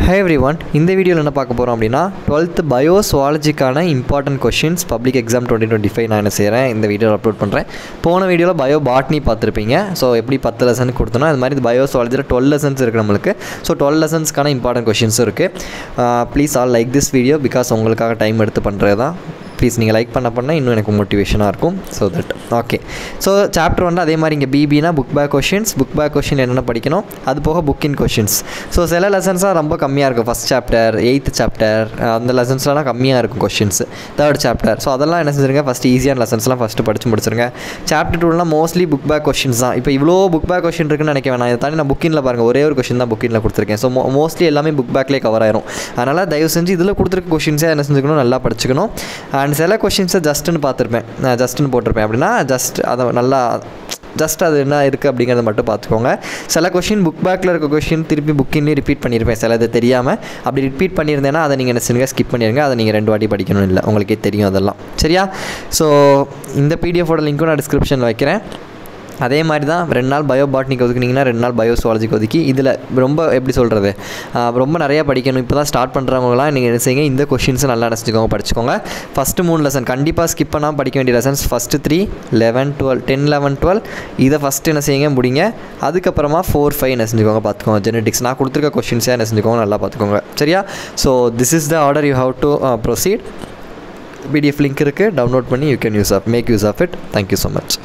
Hi everyone, இந்த வீடியோவில் என்ன பார்க்க போகிறோம் அப்படின்னா 12th பயோசுவாலஜிக்கான இம்பார்ட்டன்ட் கொஷின்ஸ் பப்ளிக் எக்ஸாம் 2025 நான் என்ன செய்கிறேன் இந்த வீடியோவில் அப்லோட் பண்ணுறேன். போன வீடியோவில் பயோ பாட்னி பார்த்துருப்பீங்க. ஸோ எப்படி 10 லெசன் கொடுத்தோன்னா அது மாதிரி பயோசுவாலஜியில் 12 லெசன்ஸ் இருக்குது நம்மளுக்கு. ஸோ 12 லெசன்ஸ்க்கான இம்பார்ட்டன்ட் கொஷின்ஸும் இருக்குது. Please all like this video because உங்களுக்காக டைம் எடுத்து பண்ணுறது தான். ப்ளீஸ் நீங்கள் லைக் பண்ண இன்னும் எனக்கு மோட்டிவேஷனாக இருக்கும். So that okay. So chapter வந்து அதே மாதிரி இங்கே பிபினா புக் பேக் கொஷின் என்னென்ன படிக்கணும், அது போக புக் இன் கொஷின்ஸ். ஸோ சில லெசன்ஸ்லாம் ரொம்ப கம்மியாக இருக்கும். ஃபஸ்ட் சாப்டர், 8th சாப்டர் அந்த லெசன்ஸ்லாம் கம்மியாக இருக்கும் கொஷின்ஸ். 3rd chapter. ஸோ அதெல்லாம் என்ன செஞ்சுருங்க, ஃபஸ்ட்டு ஈஸியான லெசன்ஸ்லாம் ஃபஸ்ட்டு படித்து முடிச்சிருங்க. சாப்டர் 2லாம் மோஸ்ட்லி புக் பேக் கொஷின்ஸ் தான். இப்போ இவ்வளோ புக் பேக் கொஷின் இருக்குன்னு நினைக்க வேணாம். இதை தாண்டி நான் புக்கினில் பாருங்கள், ஒரே ஒரு கொஷின் தான் புக்கினில் கொடுத்துருக்கேன். ஸோ மோஸ்ட்லி எல்லாமே புக் பேக்லேயே கவர் ஆயிரும். அதனால் தயவு செஞ்சு இதில் கொடுத்துருக்க கொஷின்ஸே என்ன செஞ்சுக்கணும், நல்லா படிச்சுக்கணும். அண்ட் சில கொஷின்ஸை ஜஸ்ட்டுன்னு பார்த்துருப்பேன், நான் ஜஸ்ட்டுன்னு போட்டிருப்பேன். அப்படின்னா ஜஸ்ட் அதை நல்லா ஜஸ்ட் அது என்ன இருக்குது அப்படிங்கிறத மட்டும் பார்த்துக்கோங்க. சில கொஷின் புக் பேக்கில் இருக்க கொஷின் திருப்பி புக்கின்லேயும் ரிப்பீட் பண்ணியிருப்பேன். சில இது தெரியாமல் அப்படி ரிப்பீட் பண்ணியிருந்தேன்னா அதை நீங்கள் என்ன செய்யுங்க, ஸ்கிப் பண்ணிடுங்க. அதை நீங்கள் 2 வாட்டி படிக்கணும் இல்லை, உங்களுக்கே தெரியும் அதெல்லாம். சரியா? ஸோ இந்த பிடிஎஃபோட லிங்க்கும் நான் டிஸ்கிரிப்ஷனில் வைக்கிறேன். அதே மாதிரி தான் 2 நாள் பயோ பாட்னிக்கு ஒதுக்குனிங்கன்னா 2 நாள் பயோசுவாலஜிக்கு ஒதுக்கி இதில் ரொம்ப எப்படி சொல்கிறது, ரொம்ப நிறையா படிக்கணும். இப்போ தான் ஸ்டார்ட் பண்ணுறவங்களாம் நீங்கள் என்ன செய்யுங்க, இந்த கொஷின்ஸை நல்லா நினச்சிக்கோங்க, படிச்சுக்கோங்க. ஃபஸ்ட்டு 3 லெசன் கண்டிப்பாக ஸ்கிப் பண்ணாமல் படிக்க வேண்டிய லெசன்ஸ். ஃபஸ்ட்டு 3, 11, 12, 10, 11, 12 இதை ஃபஸ்ட்டு என்ன செய்யுங்க, முடிங்க. அதுக்கப்புறமா 4, 5 என்ன செஞ்சுக்கோங்க, பார்த்துக்கோங்க. ஜெனடிக்ஸ் நான் கொடுத்துருக்க கொஷின்ஸே என்ன செஞ்சுக்கோங்க, நல்லா பார்த்துக்கோங்க. சரியா? So this is the order you have to proceed. PDF link இருக்குது, டவுன்லோட் பண்ணி you can make use of it. Thank you so much.